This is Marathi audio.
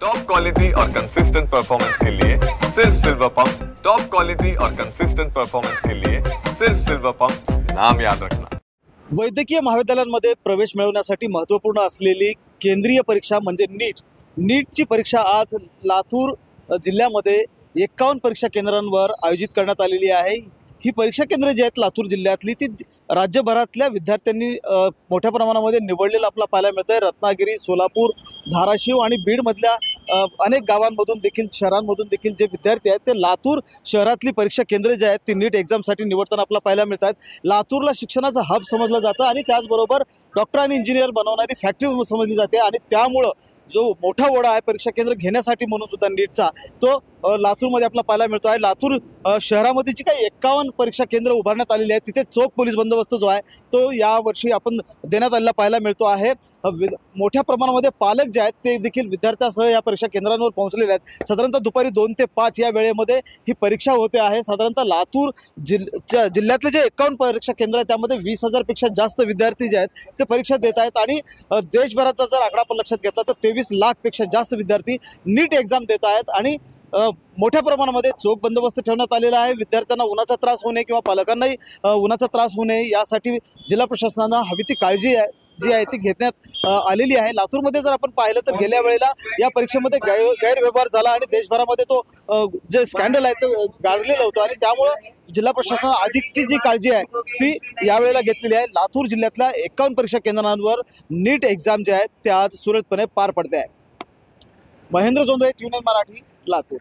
टॉप क्वालिटी और कंसिस्टेंट परफॉर्मेंस के लिए सिर्फ सिल्वर पंप्स। टॉप क्वालिटी और कंसिस्टेंट परफॉर्मेंस के लिए सिर्फ सिल्वर पंप्स, नाम याद रखना। वैद्यकीय महाविद्यालयांमध्ये प्रवेश मिळवण्यासाठी महत्त्वपूर्ण असलेली केंद्रीय परीक्षा म्हणजे नीटची परीक्षा आज लातूर जिल्ह्यामध्ये 51 परीक्षा केंद्रांवर आयोजित करण्यात आलेली आहे। ही परीक्षा केंद्रे जी आहेत लातूर जिल्ह्यातली ती राज्यभरातल्या विद्यार्थ्यांनी मोठ्या प्रमाणामध्ये निवडलेलं आपल्याला पाहायला मिळतंय। रत्नागिरी, सोलापूर, धाराशिव आणि बीडमधल्या अनेक गावांमधून देखील शहरांमधून देखील जे विद्यार्थी आहेत ते लातूर शहरातली परीक्षा केंद्रे जी आहेत ती नीट एक्झामसाठी निवडताना आपल्याला पाहायला मिळतात। लातूरला शिक्षणाचा हब समजलं जातं आणि त्याचबरोबर डॉक्टर आणि इंजिनियर बनवणारी फॅक्टरी समजली जाते आणि त्यामुळं जो मोठा ओढा आहे परीक्षा केंद्र घेण्यासाठी म्हणून सुद्धा नीटचा तो लातूरमध्ये आपल्याला पाहायला मिळतो आहे। लातूर शहरामध्ये जी काही 51 परीक्षा केंद्र उभारण्यात आलेली आहेत तिथे चोख पोलीस बंदोबस्त जो आहे तो यावर्षी आपण देण्यात आलेला पाहायला मिळतो आहे। मोठ्या प्रमाणामध्ये पालक जे आहेत ते देखील विद्यार्थ्यांसह या परीक्षा केंद्रांवर पोहोचलेले आहेत। साधारणतः दुपारी 2 ते 5 या वेळेमध्ये ही परीक्षा होते आहे। साधारणतः लातूर जिल्ह्यातले जे 51 परीक्षा केंद्र आहेत त्यामध्ये 20,000 पेक्षा जास्त विद्यार्थी जे आहेत ते परीक्षा देत आहेत आणि देशभराचा जर आकडा आपण लक्षात घेतला तर 23 लाख पेक्षा जास्त विद्यार्थी नीट एक्झाम देत आहेत आणि मोठ्या प्रमाणामध्ये चोख बंदोबस्त ठेवण्यात आलेला आहे। विद्यार्थ्यांना उन्हाचा त्रास होऊ नये किंवा पालकांनाही उन्हाचा त्रास होऊ नये यासाठी जिल्हा प्रशासनानं हवी ती काळजी जी आहे ती घेण्यात आलेली आहे। लातूरमध्ये जर आपण पाहिलं तर गेल्या वेळेला या परीक्षेमध्ये गैरव्यवहार झाला आणि देशभरामध्ये तो जे स्कॅन्डल आहे ते गाजलेलं होतं आणि त्यामुळं जिल्हा प्रशासनानं अधिकची जी काळजी आहे ती यावेळेला घेतलेली आहे। लातूर जिल्ह्यातल्या 51 परीक्षा केंद्रांवर नीट एक्झाम जे आहे ते आज सुरळीतपणे पार पडते आहे। महेंद्र जोंधळे, TVNine मराठी, लातूर।